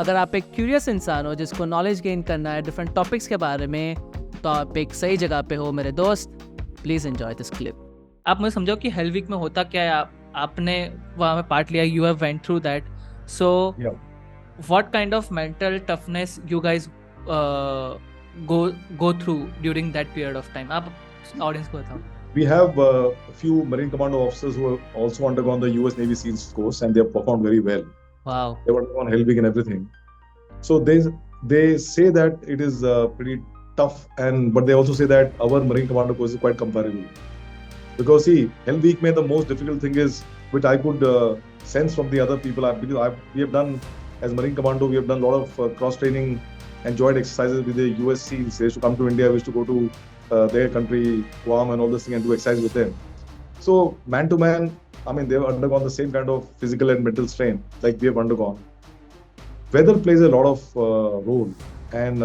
अगर आप एक क्यूरियस इंसान हो जिसको नॉलेज गेन करना है डिफरेंट टॉपिक्स के बारे में, तो आप एक सही जगह पे हो मेरे दोस्त. Please enjoy this clip. आप मुझे समझाओ कि हेल वीक में होता क्या है. आपने वहाँ में पार्ट लिया, you have went through that. So what kind of mental toughness you guys go through during that period of time? आप ऑडियंस को बताओ. We have a few Marine Commando officers who have also undergone the US Navy SEALs course, and they have performed very well. Wow. They have undergone Hell Week and everything. So they say that it is pretty tough, but they also say that our Marine Commando course is quite comparable. Because see, Hell Week mein the most difficult thing is, which I could sense from the other people, we have done as Marine Commando, we have done a lot of cross training and joint exercises with the US SEALs. They used to come to India, we used to go to their country, Guam and all this thing, and do exercise with them. So man to man, I mean, they have undergone the same kind of physical and mental strain like we have undergone. Weather plays a lot of role, and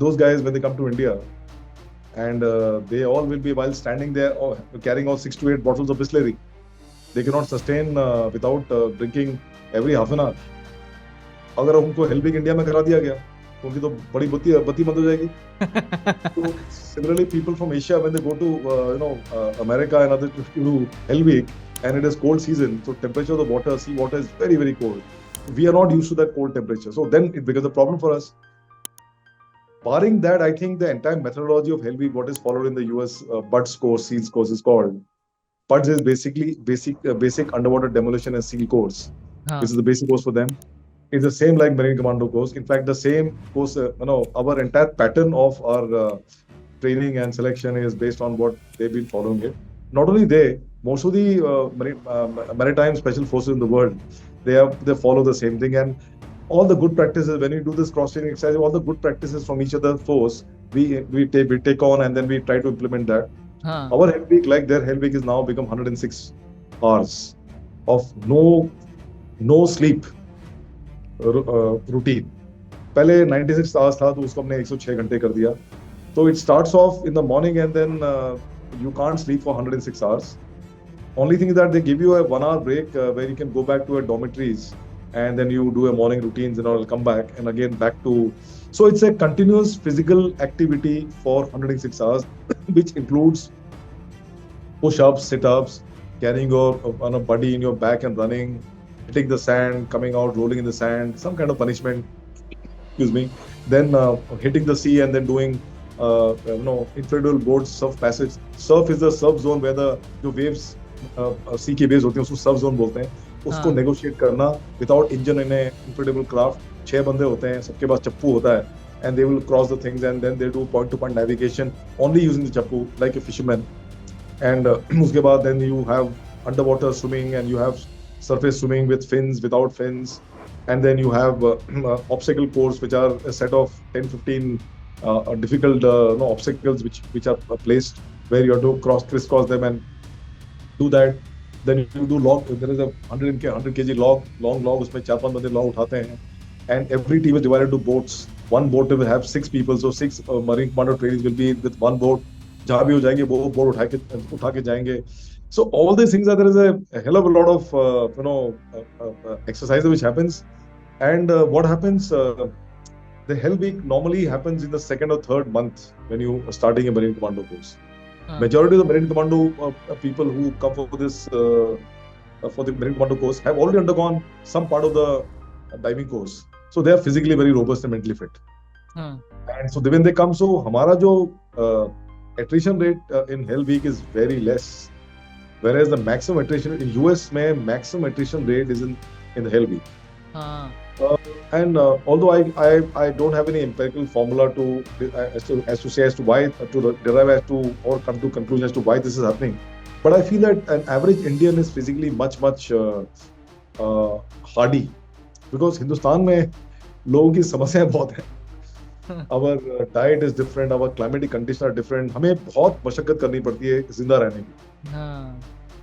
those guys, when they come to India, and they all will be, while standing there carrying out 6 to 8 bottles of Bisleri. They cannot sustain without drinking every half an hour. अगर उनको Hell Week India में करा दिया गया, तो उनकी तो बड़ी बत्ती बंद हो जाएगी. So similarly, people from Asia, when they go to America and other to do Hell Week, and it is cold season, so temperature of the water, sea water is very, very cold. We are not used to that cold temperature, so then it becomes a problem for us. Barring that, I think the entire methodology of Hell Week, what is followed in the US BUDS course, SEALs course is called. BUDS is basically basic underwater demolition and SEAL course, which is the basic course for them. It's the same like Marine Commando course. In fact, the same course, our entire pattern of our training and selection is based on what they've been following it. Not only they, most of the maritime special forces in the world, they follow the same thing. And all the good practices, when you do this cross-training exercise, all the good practices from each other force, we take on, and then we try to implement that. Our Hell Week, like their Hell Week, is now become 106 hours of no sleep routine. पहले 96 hours था, तो उसको हमने 106 घंटे कर दिया. So it starts off in the morning, and then you can't sleep for 106 hours. Only thing is that they give you a 1 hour break where you can go back to your dormitories, and then you do a morning routines and all, come back and again back to. So it's a continuous physical activity for 106 hours, which includes push-ups, sit-ups, carrying your buddy in your back and running, hitting the sand, coming out, rolling in the sand, some kind of punishment, then hitting the sea, and then doing inflatable boards, surf passage. Surf is the surf zone where the waves, sea की waves होती हैं, उसको surf zone बोलते हैं. उसको negotiate करना without engine in a inflatable craft. 6 बंदे होते हैं, सबके पास चप्पू होता है, and they will cross the things, and then they do point-to-point navigation only using the chappu like a fisherman. And उसके बाद then you have underwater swimming, and you have surface swimming with fins, without fins, and then you have obstacle course, which are a set of 10-15 difficult obstacles which are placed, where you have to crisscross them and do that. Then you do log. There is a 100 kg long log. उसमें 4-5 बंदे log उठाते हैं, and every team is divided to boats. One boat will have 6 people, so 6 Marine Commando trainees will be with one boat. जहाँ भी हो जाएंगे वो boat उठा के जाएंगे. So all these things there is a hell of a lot of exercise which happens, and what happens? The Hell Week normally happens in the 2nd or 3rd month when you are starting a Marine Commando course. Majority of the Marine Commando people who come for this for the Marine Commando course have already undergone some part of the diving course, so they are physically very robust and mentally fit. And so when they come, so हमारा जो attrition rate in Hell Week is very less, whereas the maximum attrition in US में maximum attrition rate is in the Hell Week. And although I don't have any empirical formula to derive as to or come to conclusion as to why this is happening, but I feel that an average Indian is physically much hardy, because Hindustan में लोगों की समस्याएं बहुत हैं. Our diet is different, our climatic conditions are different. हमें बहुत मशक्कत करनी पड़ती है जिंदा रहने की.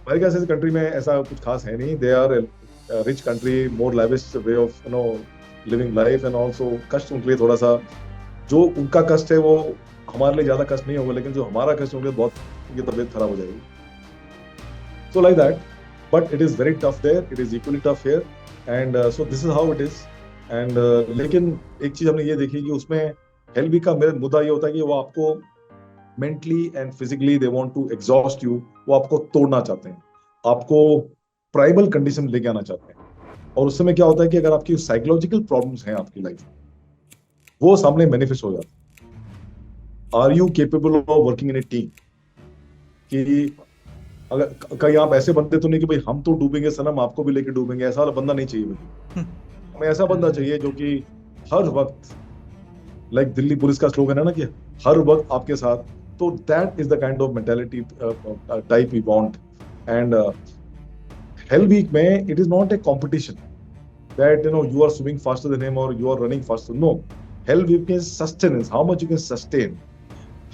अमेरिका जैसे कंट्री में ऐसा कुछ खास है नहीं. They are a rich country, more lavish way of living life, and also कष्ट उनके लिए थोड़ा सा, जो उनका कष्ट है वो हमारे लिए ज्यादा कष्ट नहीं होगा, लेकिन जो हमारा कष्ट उनके लिए बहुत, उनकी तबीयत खराब हो जाएगी. So like that, but it is very tough there. It is equally tough here, and so this is how it is. And लेकिन एक चीज हमने ये देखी कि उसमें हेल्थ वीक का मेरा मुद्दा ये होता है कि वो आपको mentally and physically they want to exhaust you, वो आपको तोड़ना चाहते हैं, आपको प्राइमल कंडीशन में लेके आना चाहते हैं। और उस समय क्या होता है कि अगर आपकी साइकोलॉजिकल प्रॉब्लम्स हैं आपकी लाइफ में, वो सामने मैनिफेस्ट हो जाते हैं। Are you capable of working in a team? कि अगर कहीं आप ऐसे बंदे तो नहीं कि भाई हम तो डूबेंगे सनम, आपको भी लेके डूबेंगे, ऐसा वाला बंदा नहीं चाहिए मुझे। हमें ऐसा बंदा चाहिए जो कि हर वक्त, लाइक दिल्ली पुलिस का स्लोगन है ना कि हर वक्त आपके साथ। तो that is the kind of mentality type we want. And hell week में it is not a competition that you are swimming faster than him or you are running faster. No, hell week is sustenance, how much you can sustain,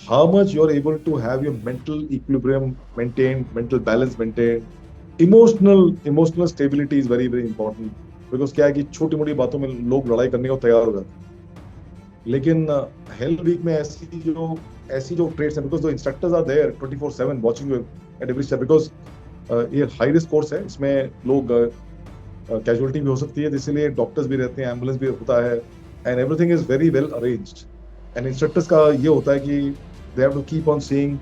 how much you are able to have your mental equilibrium maintained, mental balance maintained. Emotional stability is very very important, because क्या है कि छोटी मोटी बातों में लोग लड़ाई करने को तैयार हो जाते हैं। लेकिन हेल वीक में ऐसी जो ट्रेड्स हैं, because the instructors are there 24/7 watching you at every step, because ये हाई रिस्क कोर्स है, इसमें लोग कैजुअलिटी भी हो सकती है, इसलिए डॉक्टर्स भी रहते हैं, एम्बुलेंस भी होता है, and everything is very well arranged. And instructors का ये होता है कि they have to keep on seeing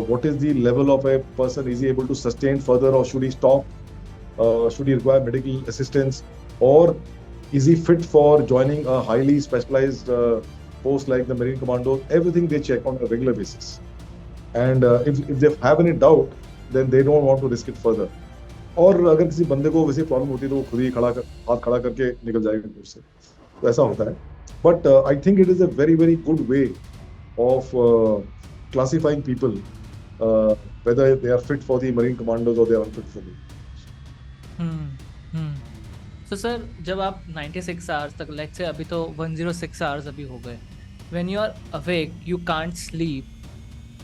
what is the level of a person, is he able to sustain further or should he stop, should he require medical assistance, or is he fit for joining a highly specialized post like the Marine Commandos. Everything they check on a regular basis, and if they have any doubt, then they don't want to risk it further. और अगर किसी बंदे को वैसी problem होती है तो वो खुद ही हाथ खड़ा करके निकल जाएगा कोर्स से, तो ऐसा होता है। But I think it is a very very good way of classifying people, whether they are fit for the Marine Commandos or they are unfit for them. तो सर जब आप 96 आवर्स तक, लेट्स से अभी तो 106 hours अभी हो गए, when you are awake you can't sleep,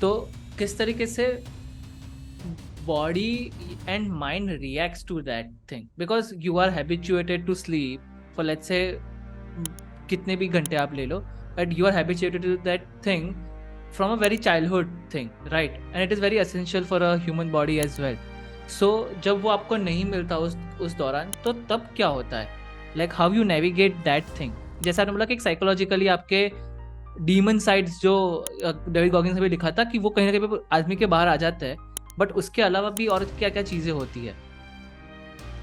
तो किस तरीके से body and mind reacts to that thing, because you are habituated to sleep for let's say कितने भी घंटे आप ले लो, but you are habituated to that thing from a very childhood thing, right? And it is very essential for a human body as well. So जब वो आपको नहीं मिलता उस दौरान, तो तब क्या होता है? Like how you navigate that thing? जैसा आपने बोला कि साइकोलॉजिकली आपके डीमन साइड्स जो डेविड गॉगिन्स ने भी लिखा था कि वो कहीं ना कहीं आदमी के बाहर आ जाता है, बट उसके अलावा भी और क्या क्या चीज़ें होती है?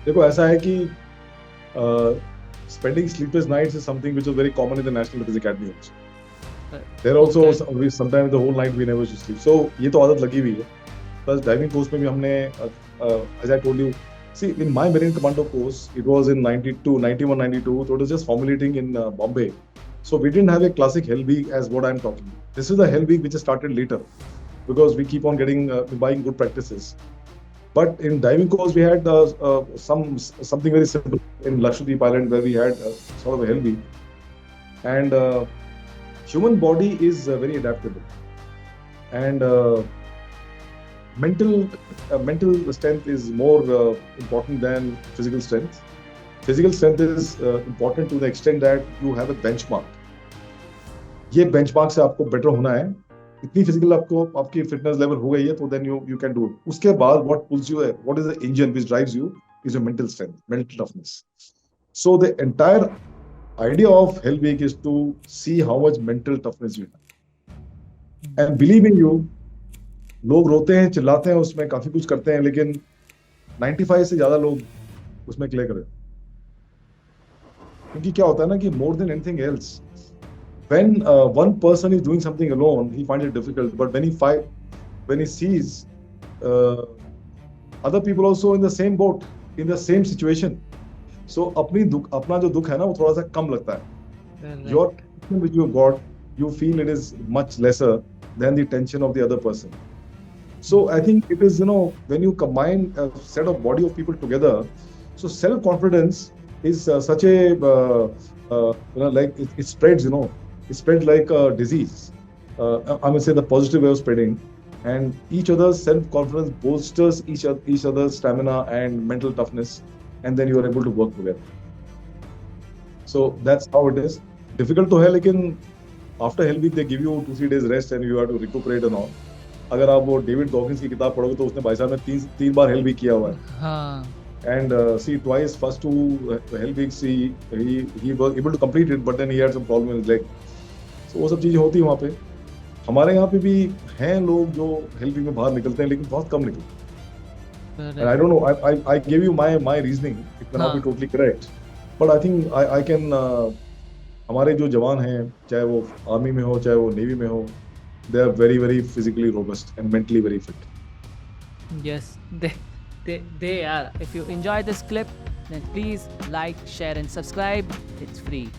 देखो ऐसा है कि spending sleepless nights is something which is very common in the National Defense Academy also. There also sometimes the whole night we never used to sleep. So ये तो आदत लगी हुई है। Plus diving course में भी हमने, as I told you, see in my Marine Commando course, it was in 91, 92. So it was just formulating in Bombay. So we didn't have a classic hell week as what I'm talking. This is the hell week which has started later, because we keep on getting buying good practices. But in diving course we had something very simple in Lakshadweep Island, where we had sort of a hell week, and human body is very adaptable, and mental strength is more important than physical strength. Physical strength is important to the extent that you have a benchmark. ये benchmark से आपको better होना है, इतनी physical आपकी fitness level हो गई है, तो then you can do it. उसके बाद what pulls you, what is the engine which drives you, is your mental strength, mental toughness. So the entire idea of hell week is to see how much mental toughness you have. And believe in you, लोग रोते हैं, चिल्लाते हैं, उसमें काफी कुछ करते हैं, लेकिन 95 से ज्यादा लोग उसमें क्लियर करें। क्योंकि क्या होता है ना कि more than anything else, when one person is doing something alone, he finds it difficult, but when he sees other people also in the same boat, in the same situation, so अपना जो दुख है ना वो थोड़ा सा कम लगता है। Your tension which you got, you feel it is much lesser than the tension of the other person. So I think it is, when you combine a set of body of people together, so self-confidence is such a like it spreads, it spreads like a disease. I would say the positive way of spreading, and each other's self-confidence bolsters each other's stamina and mental toughness, and then you are able to work together. So that's how it is. Difficult तो है, लेकिन after hell week they give you 2-3 days rest and you have to recuperate and all. अगर आप वो David Goggins की किताब पढ़ोगे तो उसने भाई साहब ने तीन बार hell week किया हुआ है। हाँ। And see, twice, first two hell weeks, he was able to complete it, but then he had some problem in his leg. So वो सब चीजें होती हैं वहाँ पे. हमारे यहाँ पे भी हैं लोग जो हेल्थ वीक में बाहर निकलते हैं, लेकिन बहुत कम निकलते हैं. And I don't know. I gave you my reasoning. It may not be totally correct, but I think I can. हमारे जो जवान हैं, चाहे वो आर्मी में हो, चाहे वो नेवी में हो, they are very very physically robust and mentally very fit. Yes, they are. If you enjoy this clip, then please like, share, and subscribe. It's free.